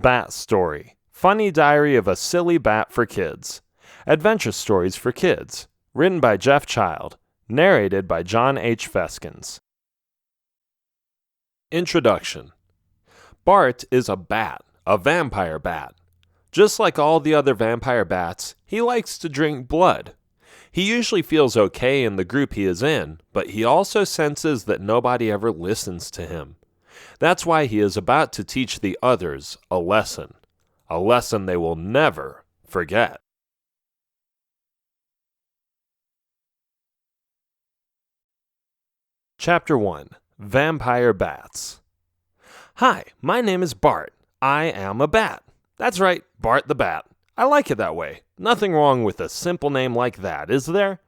Bat Story. Funny Diary of a Silly Bat for Kids. Adventure Stories for Kids. Written by Jeff Child. Narrated by John H. Feskins. Introduction. Bart is a bat, a vampire bat. Just like all the other vampire bats, he likes to drink blood. He usually feels okay in the group he is in, but he also senses that nobody ever listens to him. That's why he is about to teach the others a lesson they will never forget. Chapter 1. Vampire Bats. Hi, my name is Bart. I am a bat. That's right, Bart the Bat. I like it that way. Nothing wrong with a simple name like that, is there?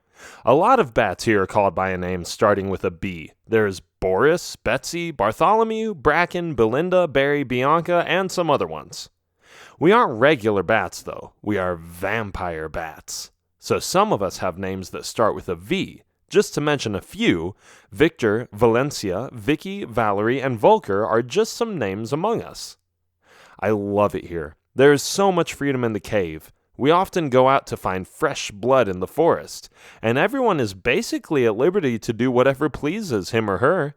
A lot of bats here are called by a name starting with a B. There's Boris, Betsy, Bartholomew, Bracken, Belinda, Barry, Bianca, and some other ones. We aren't regular bats, though. We are vampire bats. So some of us have names that start with a V. Just to mention a few, Victor, Valencia, Vicky, Valerie, and Volker are just some names among us. I love it here. There is so much freedom in the cave. We often go out to find fresh blood in the forest, and everyone is basically at liberty to do whatever pleases him or her.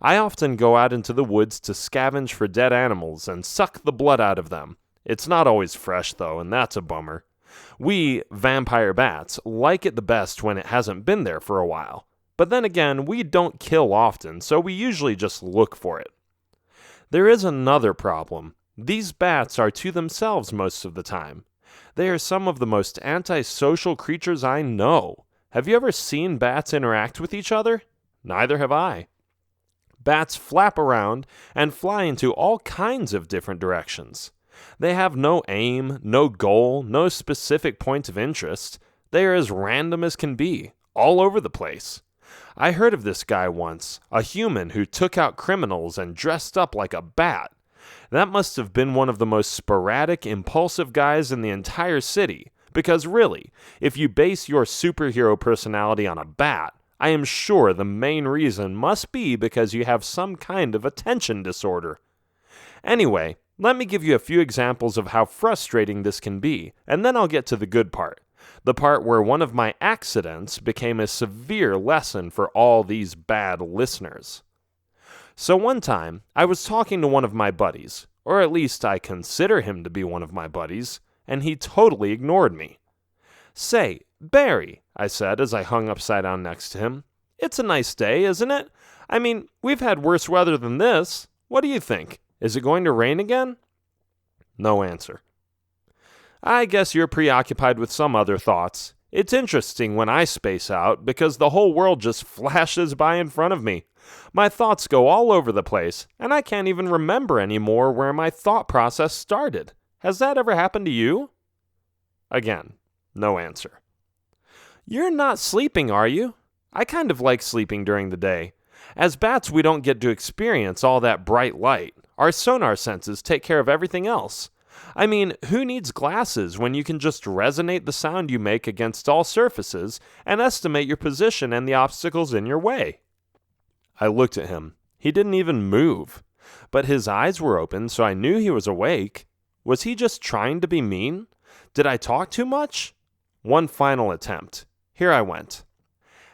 I often go out into the woods to scavenge for dead animals and suck the blood out of them. It's not always fresh, though, and that's a bummer. We, vampire bats, like it the best when it hasn't been there for a while. But then again, we don't kill often, so we usually just look for it. There is another problem. These bats are to themselves most of the time. They are some of the most antisocial creatures I know. Have you ever seen bats interact with each other? Neither have I. Bats flap around and fly into all kinds of different directions. They have no aim, no goal, no specific point of interest. They are as random as can be, all over the place. I heard of this guy once, a human who took out criminals and dressed up like a bat. That must have been one of the most sporadic, impulsive guys in the entire city, because really, if you base your superhero personality on a bat, I am sure the main reason must be because you have some kind of attention disorder. Anyway, let me give you a few examples of how frustrating this can be, and then I'll get to the good part, the part where one of my accidents became a severe lesson for all these bad listeners. So one time, I was talking to one of my buddies, or at least I consider him to be one of my buddies, and he totally ignored me. "Say, Barry," I said as I hung upside down next to him, "it's a nice day, isn't it? I mean, we've had worse weather than this. What do you think? Is it going to rain again?" No answer. "I guess you're preoccupied with some other thoughts. It's interesting when I space out because the whole world just flashes by in front of me. My thoughts go all over the place, and I can't even remember anymore where my thought process started. Has that ever happened to you?" Again, no answer. "You're not sleeping, are you? I kind of like sleeping during the day. As bats, we don't get to experience all that bright light. Our sonar senses take care of everything else. I mean, who needs glasses when you can just resonate the sound you make against all surfaces and estimate your position and the obstacles in your way?" I looked at him. He didn't even move. But his eyes were open, so I knew he was awake. Was he just trying to be mean? Did I talk too much? One final attempt. Here I went.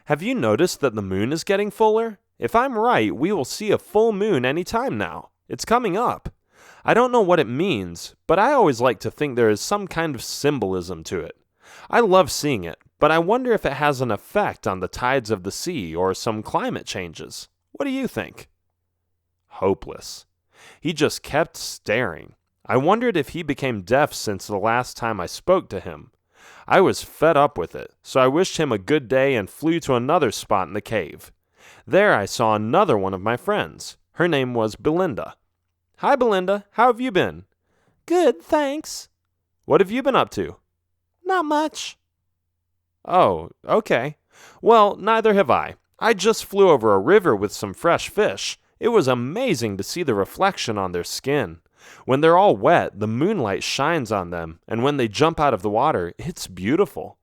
"Have you noticed that the moon is getting fuller? If I'm right, we will see a full moon any time now. It's coming up. I don't know what it means, but I always like to think there is some kind of symbolism to it. I love seeing it, but I wonder if it has an effect on the tides of the sea or some climate changes. What do you think?" Hopeless. He just kept staring. I wondered if he became deaf since the last time I spoke to him. I was fed up with it, so I wished him a good day and flew to another spot in the cave. There I saw another one of my friends. Her name was Belinda. "Hi, Belinda. How have you been?" "Good, thanks." "What have you been up to?" "Not much." "Oh, okay. Well, neither have I. I just flew over a river with some fresh fish. It was amazing to see the reflection on their skin. When they're all wet, the moonlight shines on them, and when they jump out of the water, it's beautiful."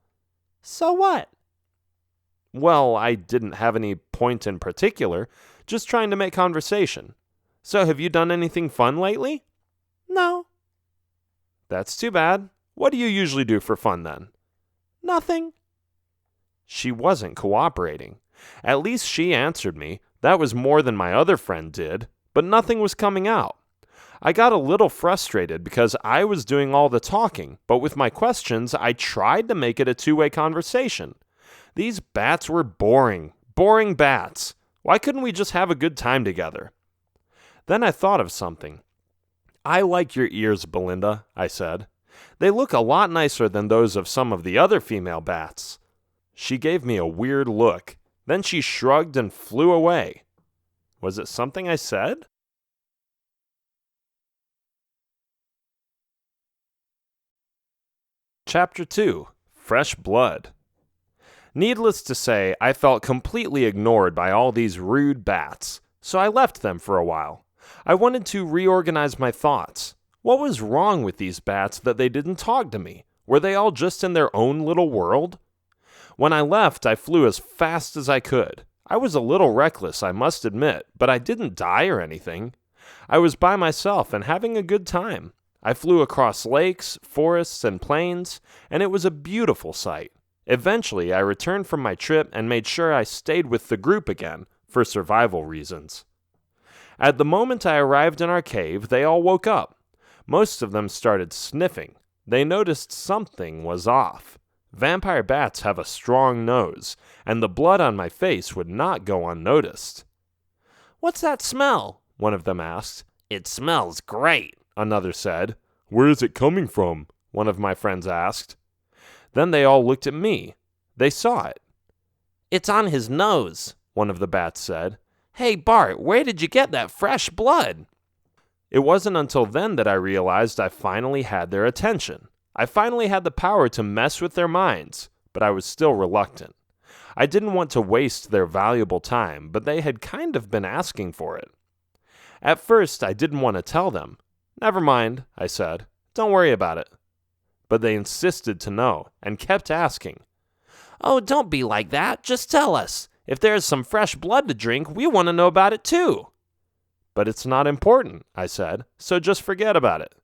"So what?" "Well, I didn't have any point in particular, just trying to make conversation. So have you done anything fun lately?" "No, That's too bad. What do you usually do for fun then? Nothing. She wasn't cooperating. At least she answered me. That was more than my other friend did, but nothing was coming out. I got a little frustrated because I was doing all the talking, but with my questions, I tried to make it a two-way conversation. These bats were boring bats. Why couldn't we just have a good time together? Then I thought of something. I like your ears, Belinda, I said. They look a lot nicer than those of some of the other female bats. She gave me a weird look. Then she shrugged and flew away. Was it something I said? Chapter 2. Fresh Blood. Needless to say, I felt completely ignored by all these rude bats, so I left them for a while. I wanted to reorganize my thoughts. What was wrong with these bats that they didn't talk to me? Were they all just in their own little world? When I left, I flew as fast as I could. I was a little reckless, I must admit, but I didn't die or anything. I was by myself and having a good time. I flew across lakes, forests, and plains, and it was a beautiful sight. Eventually, I returned from my trip and made sure I stayed with the group again, for survival reasons. At the moment I arrived in our cave, they all woke up. Most of them started sniffing. They noticed something was off. Vampire bats have a strong nose, and the blood on my face would not go unnoticed. "What's that smell?" one of them asked. "It smells great," another said. "Where is it coming from?" one of my friends asked. Then they all looked at me. They saw it. "It's on his nose," one of the bats said. "Hey, Bart, where did you get that fresh blood?" It wasn't until then that I realized I finally had their attention. I finally had the power to mess with their minds, but I was still reluctant. I didn't want to waste their valuable time, but they had kind of been asking for it. At first, I didn't want to tell them. "Never mind," I said. "Don't worry about it." But they insisted to know and kept asking. "Oh, don't be like that. Just tell us. If there's some fresh blood to drink, we want to know about it too." "But it's not important," I said, "so just forget about it."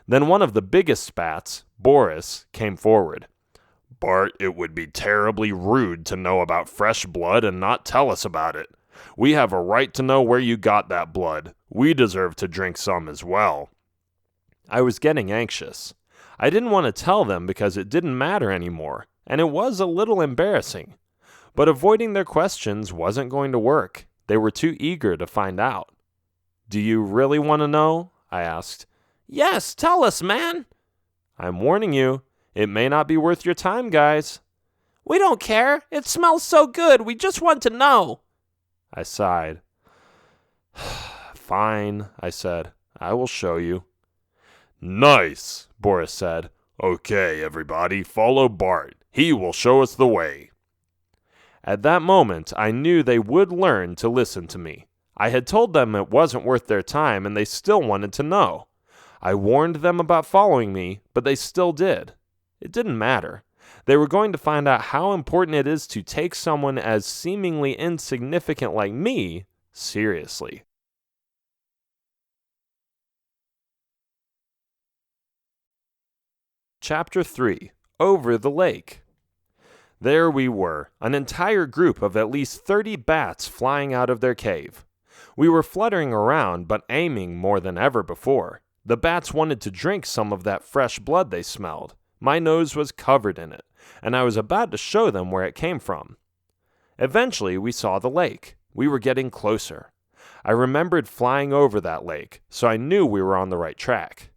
Then one of the biggest bats, Boris, came forward. "Bart, it would be terribly rude to know about fresh blood and not tell us about it. We have a right to know where you got that blood. We deserve to drink some as well." I was getting anxious. I didn't want to tell them because it didn't matter anymore, and it was a little embarrassing. But avoiding their questions wasn't going to work. They were too eager to find out. "Do you really want to know?" I asked. "Yes, tell us, man." "I'm warning you, it may not be worth your time, guys." "We don't care. It smells so good. We just want to know." I sighed. "Fine," I said. "I will show you." "Nice," Boris said. "Okay, everybody, follow Bart. He will show us the way." At that moment, I knew they would learn to listen to me. I had told them it wasn't worth their time, and they still wanted to know. I warned them about following me, but they still did. It didn't matter. They were going to find out how important it is to take someone as seemingly insignificant like me seriously. Chapter 3. Over the Lake. There we were, an entire group of at least 30 bats flying out of their cave. We were fluttering around, but aiming more than ever before. The bats wanted to drink some of that fresh blood they smelled. My nose was covered in it, and I was about to show them where it came from. Eventually, we saw the lake. We were getting closer. I remembered flying over that lake, so I knew we were on the right track.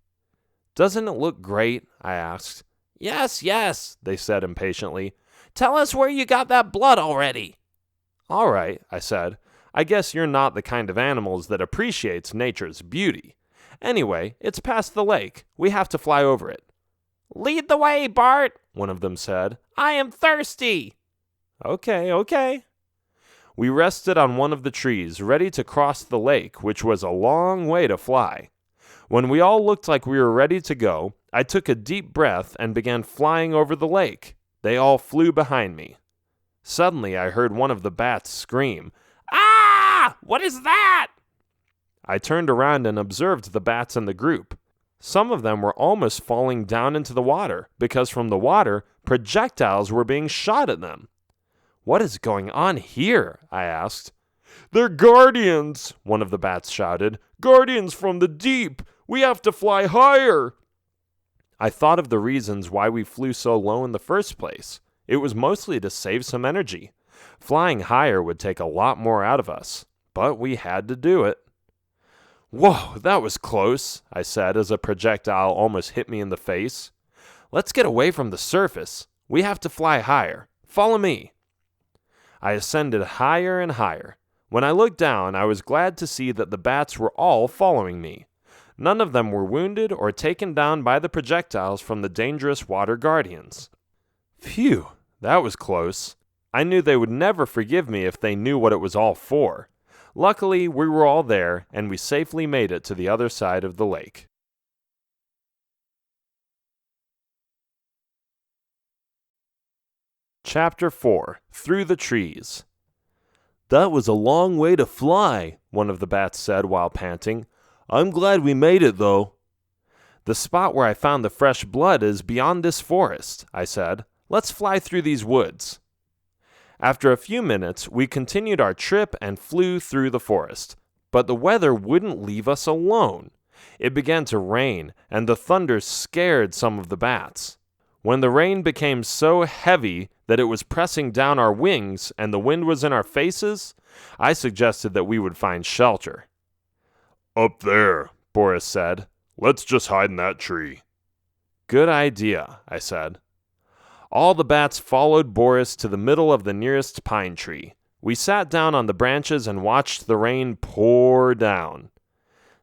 "Doesn't it look great?" I asked. "Yes, yes," they said impatiently. "Tell us where you got that blood already." "All right," I said. "I guess you're not the kind of animals that appreciates nature's beauty. Anyway, it's past the lake. We have to fly over it." "Lead the way, Bart," one of them said. "I am thirsty." Okay. We rested on one of the trees, ready to cross the lake, which was a long way to fly. When we all looked like we were ready to go, I took a deep breath and began flying over the lake. They all flew behind me. Suddenly, I heard one of the bats scream, "Ah! What is that?" I turned around and observed the bats in the group. Some of them were almost falling down into the water because from the water, projectiles were being shot at them. "What is going on here?" I asked. "They're guardians," one of the bats shouted. "Guardians from the deep! We have to fly higher!" I thought of the reasons why we flew so low in the first place. It was mostly to save some energy. Flying higher would take a lot more out of us, but we had to do it. "Whoa, that was close," I said as a projectile almost hit me in the face. "Let's get away from the surface. We have to fly higher. Follow me." I ascended higher and higher. When I looked down, I was glad to see that the bats were all following me. None of them were wounded or taken down by the projectiles from the dangerous water guardians. Phew, that was close. I knew they would never forgive me if they knew what it was all for. Luckily, we were all there, and we safely made it to the other side of the lake. Chapter 4. Through the Trees. "That was a long way to fly," one of the bats said while panting. "I'm glad we made it, though." "The spot where I found the fresh blood is beyond this forest," I said. "Let's fly through these woods." After a few minutes, we continued our trip and flew through the forest. But the weather wouldn't leave us alone. It began to rain, and the thunder scared some of the bats. When the rain became so heavy that it was pressing down our wings and the wind was in our faces, I suggested that we would find shelter. "Up there," Boris said. "Let's just hide in that tree." "Good idea," I said. All the bats followed Boris to the middle of the nearest pine tree. We sat down on the branches and watched the rain pour down.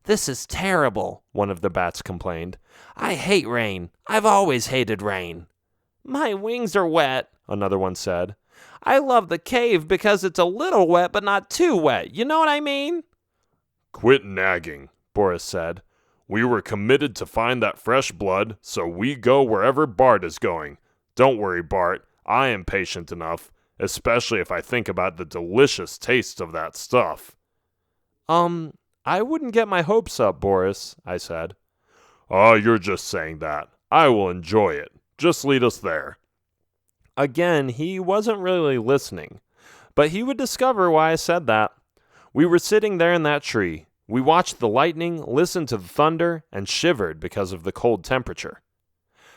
"This is terrible," one of the bats complained. "I hate rain. I've always hated rain." "My wings are wet," another one said. "I love the cave because it's a little wet but not too wet. You know what I mean?" "Quit nagging," Boris said. "We were committed to find that fresh blood, so we go wherever Bart is going. Don't worry, Bart. I am patient enough, especially if I think about the delicious taste of that stuff." I wouldn't get my hopes up, Boris," I said. "Oh, you're just saying that. I will enjoy it. Just lead us there." Again, he wasn't really listening, but he would discover why I said that. We were sitting there in that tree. We watched the lightning, listened to the thunder, and shivered because of the cold temperature.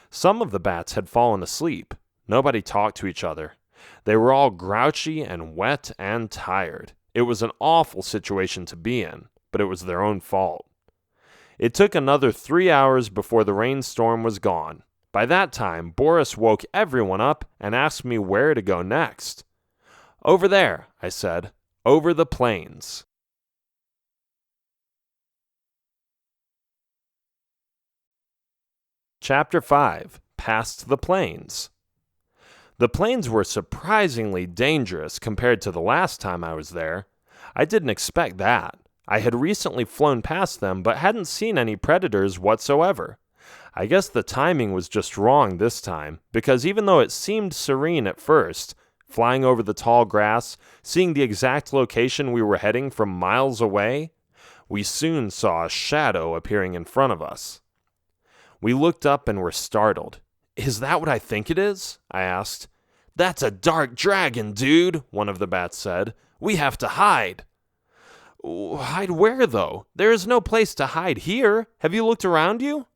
Some of the bats had fallen asleep. Nobody talked to each other. They were all grouchy and wet and tired. It was an awful situation to be in, but it was their own fault. It took another 3 hours before the rainstorm was gone. By that time, Boris woke everyone up and asked me where to go next. "Over there," I said. "Over the plains." Chapter 5. Past the Plains. The plains were surprisingly dangerous compared to the last time I was there. I didn't expect that. I had recently flown past them but hadn't seen any predators whatsoever. I guess the timing was just wrong this time, because even though it seemed serene at first, flying over the tall grass, seeing the exact location we were heading from miles away, we soon saw a shadow appearing in front of us. We looked up and were startled. "Is that what I think it is?" I asked. "That's a dark dragon, dude," one of the bats said. "We have to hide." "Hide where, though? There is no place to hide here. Have you looked around you?"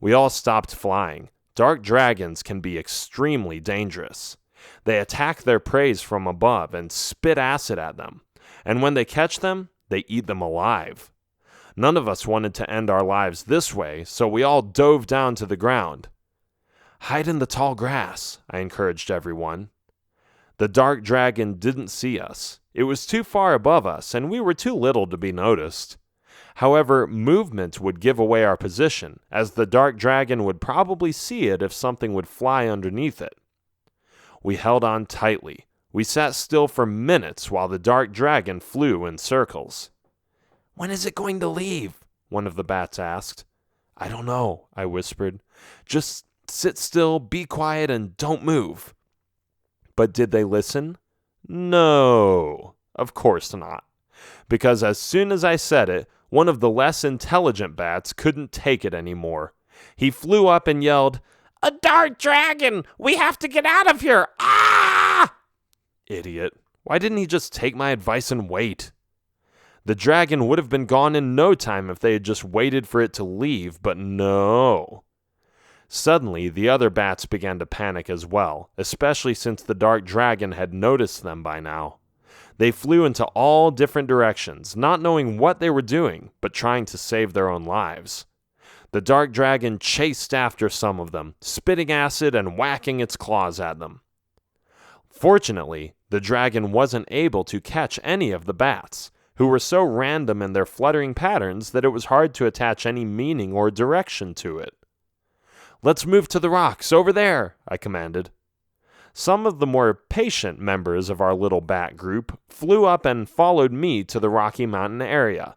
We all stopped flying. Dark dragons can be extremely dangerous. They attack their prey from above and spit acid at them. And when they catch them, they eat them alive. None of us wanted to end our lives this way, so we all dove down to the ground. "Hide in the tall grass," I encouraged everyone. The dark dragon didn't see us. It was too far above us, and we were too little to be noticed. However, movement would give away our position, as the dark dragon would probably see it if something would fly underneath it. We held on tightly. We sat still for minutes while the dark dragon flew in circles. "When is it going to leave?" one of the bats asked. "I don't know," I whispered. "Just sit still, be quiet, and don't move." But did they listen? No, of course not. Because as soon as I said it, One of the less intelligent bats couldn't take it anymore. He flew up and yelled, "A dark dragon! We have to get out of here! Ah!" Idiot. Why didn't he just take my advice and wait? The dragon would have been gone in no time if they had just waited for it to leave, but no. Suddenly, the other bats began to panic as well, especially since the dark dragon had noticed them by now. They flew into all different directions, not knowing what they were doing, but trying to save their own lives. The dark dragon chased after some of them, spitting acid and whacking its claws at them. Fortunately, the dragon wasn't able to catch any of the bats, who were so random in their fluttering patterns that it was hard to attach any meaning or direction to it. "Let's move to the rocks, over there," I commanded. Some of the more patient members of our little bat group flew up and followed me to the Rocky Mountain area.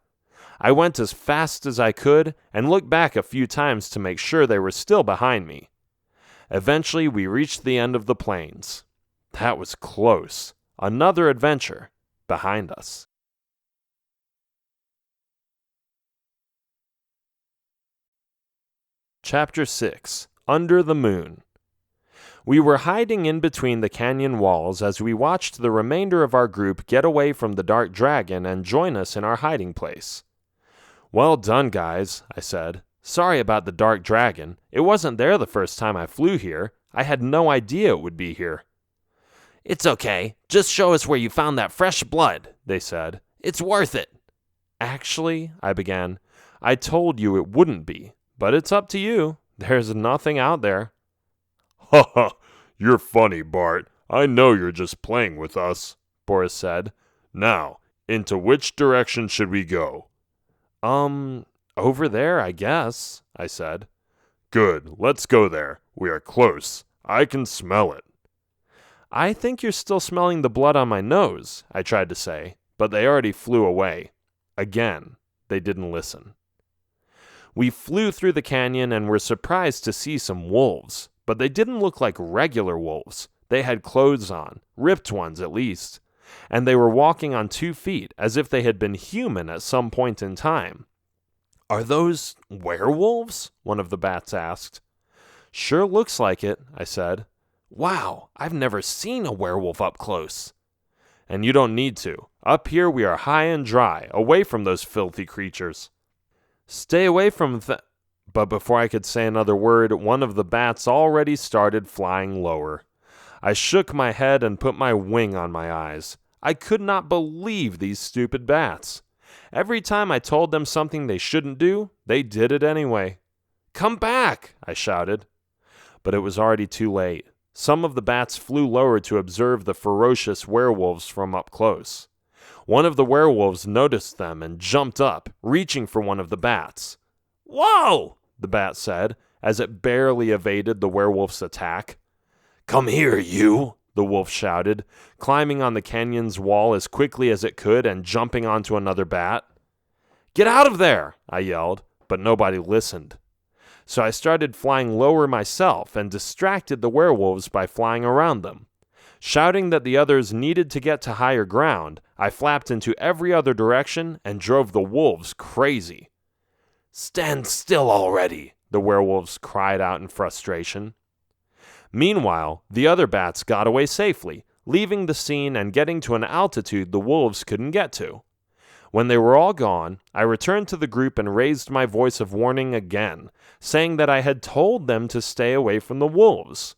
I went as fast as I could and looked back a few times to make sure they were still behind me. Eventually, we reached the end of the plains. That was close. Another adventure behind us. Chapter 6. Under the Moon. We were hiding in between the canyon walls as we watched the remainder of our group get away from the dark dragon and join us in our hiding place. "Well done, guys," I said. "Sorry about the dark dragon. It wasn't there the first time I flew here. I had no idea it would be here." "It's okay. Just show us where you found that fresh blood," they said. "It's worth it." "Actually," I began, "I told you it wouldn't be. But it's up to you. There's nothing out there." "Ha ha, you're funny, Bart. I know you're just playing with us," Boris said. "Now, into which direction should we go?" Over there, I guess," I said. "Good, let's go there. We are close. I can smell it." "I think you're still smelling the blood on my nose," I tried to say, but they already flew away. Again, they didn't listen. We flew through the canyon and were surprised to see some wolves, but they didn't look like regular wolves. They had clothes on, ripped ones at least, and they were walking on 2 feet as if they had been human at some point in time. "Are those werewolves?" one of the bats asked. "Sure looks like it," I said. "Wow, I've never seen a werewolf up close." "And you don't need to. Up here we are high and dry, away from those filthy creatures." "Stay away from But before I could say another word, one of the bats already started flying lower. I shook my head and put my wing on my eyes. I could not believe these stupid bats. Every time I told them something they shouldn't do, they did it anyway. "Come back!" I shouted. But it was already too late. Some of the bats flew lower to observe the ferocious werewolves from up close. One of the werewolves noticed them and jumped up, reaching for one of the bats. "Whoa!" the bat said, as it barely evaded the werewolf's attack. "Come here, you!" the wolf shouted, climbing on the canyon's wall as quickly as it could and jumping onto another bat. "Get out of there!" I yelled, but nobody listened. So I started flying lower myself and distracted the werewolves by flying around them. Shouting that the others needed to get to higher ground, I flapped into every other direction and drove the wolves crazy. "Stand still already!" the werewolves cried out in frustration. Meanwhile, the other bats got away safely, leaving the scene and getting to an altitude the wolves couldn't get to. When they were all gone, I returned to the group and raised my voice of warning again, saying that I had told them to stay away from the wolves.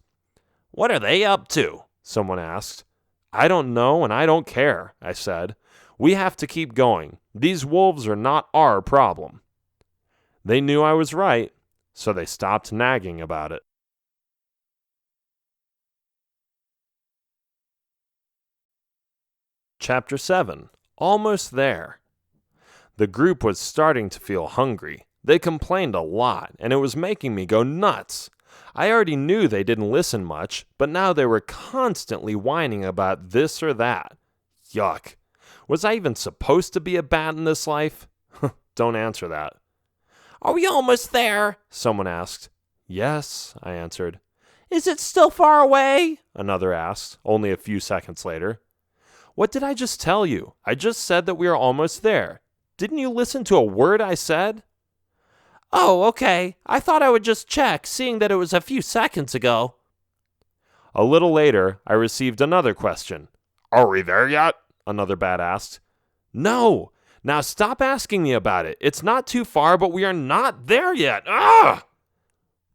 "What are they up to?" someone asked. "I don't know and I don't care," I said. "We have to keep going. These wolves are not our problem." They knew I was right, so they stopped nagging about it. Chapter 7. Almost There. The group was starting to feel hungry. They complained a lot, and it was making me go nuts. I already knew they didn't listen much, but now they were constantly whining about this or that. Yuck. Was I even supposed to be a bat in this life? Don't answer that. "Are we almost there?" someone asked. "Yes," I answered. "Is it still far away?" another asked, only a few seconds later. "What did I just tell you? I just said that we are almost there. Didn't you listen to a word I said?" "Oh, okay. I thought I would just check, seeing that it was a few seconds ago." A little later, I received another question. Are we there yet? Another bat asked. "No! Now stop asking me about it. It's not too far, but we are not there yet. Ah!"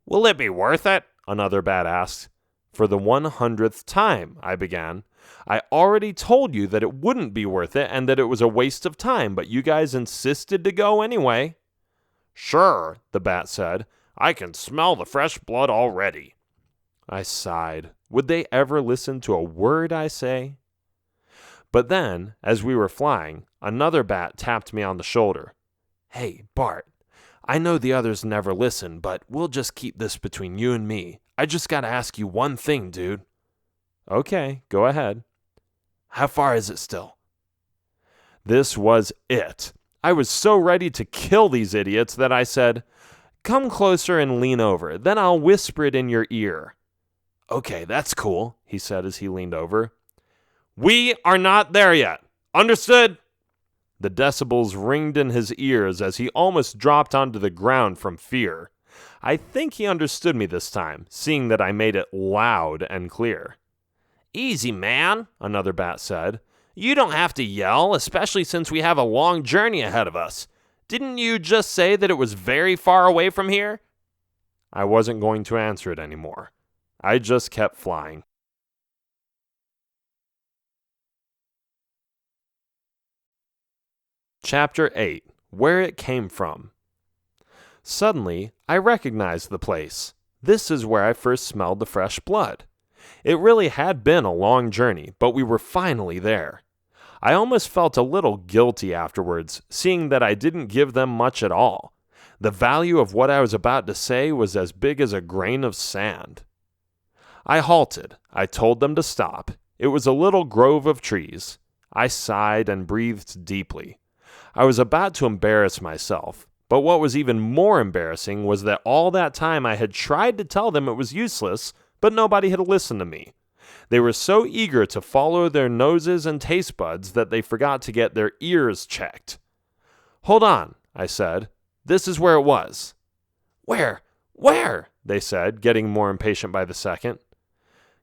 Will it be worth it? Another bat asked. "For the 100th time," I began. "I already told you that it wouldn't be worth it and that it was a waste of time, but you guys insisted to go anyway." "Sure," the bat said. "I can smell the fresh blood already." I sighed. Would they ever listen to a word I say? But then, as we were flying, another bat tapped me on the shoulder. "Hey, Bart, I know the others never listen, but we'll just keep this between you and me. I just gotta ask you one thing, dude." "Okay, go ahead." "How far is it still?" This was it. I was so ready to kill these idiots that I said, "Come closer and lean over, then I'll whisper it in your ear." "Okay, that's cool," he said as he leaned over. "We are not there yet. Understood?" The decibels ringed in his ears as he almost dropped onto the ground from fear. I think he understood me this time, seeing that I made it loud and clear. "Easy, man," another bat said. "You don't have to yell, especially since we have a long journey ahead of us. Didn't you just say that it was very far away from here?" I wasn't going to answer it anymore. I just kept flying. Chapter 8. Where It Came From. Suddenly, I recognized the place. This is where I first smelled the fresh blood. It really had been a long journey, but we were finally there. I almost felt a little guilty afterwards, seeing that I didn't give them much at all. The value of what I was about to say was as big as a grain of sand. I halted. I told them to stop. It was a little grove of trees. I sighed and breathed deeply. I was about to embarrass myself, but what was even more embarrassing was that all that time I had tried to tell them it was useless, but nobody had listened to me. They were so eager to follow their noses and taste buds that they forgot to get their ears checked. "Hold on," I said. "This is where it was." "Where? Where?" they said, getting more impatient by the second.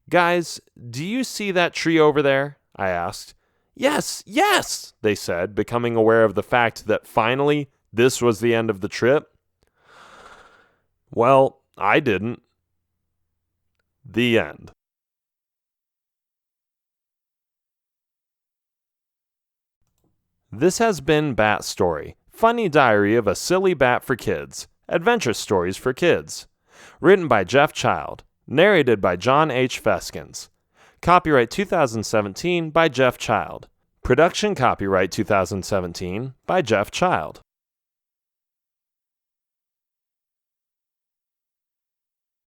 "Guys, do you see that tree over there?" I asked. "Yes, yes," they said, becoming aware of the fact that finally this was the end of the trip. Well, I didn't. The end. This has been Bat Story, funny diary of a silly bat for kids, adventure stories for kids. Written by Jeff Child, narrated by John H. Feskins. Copyright 2017 by Jeff Child. Production copyright 2017 by Jeff Child.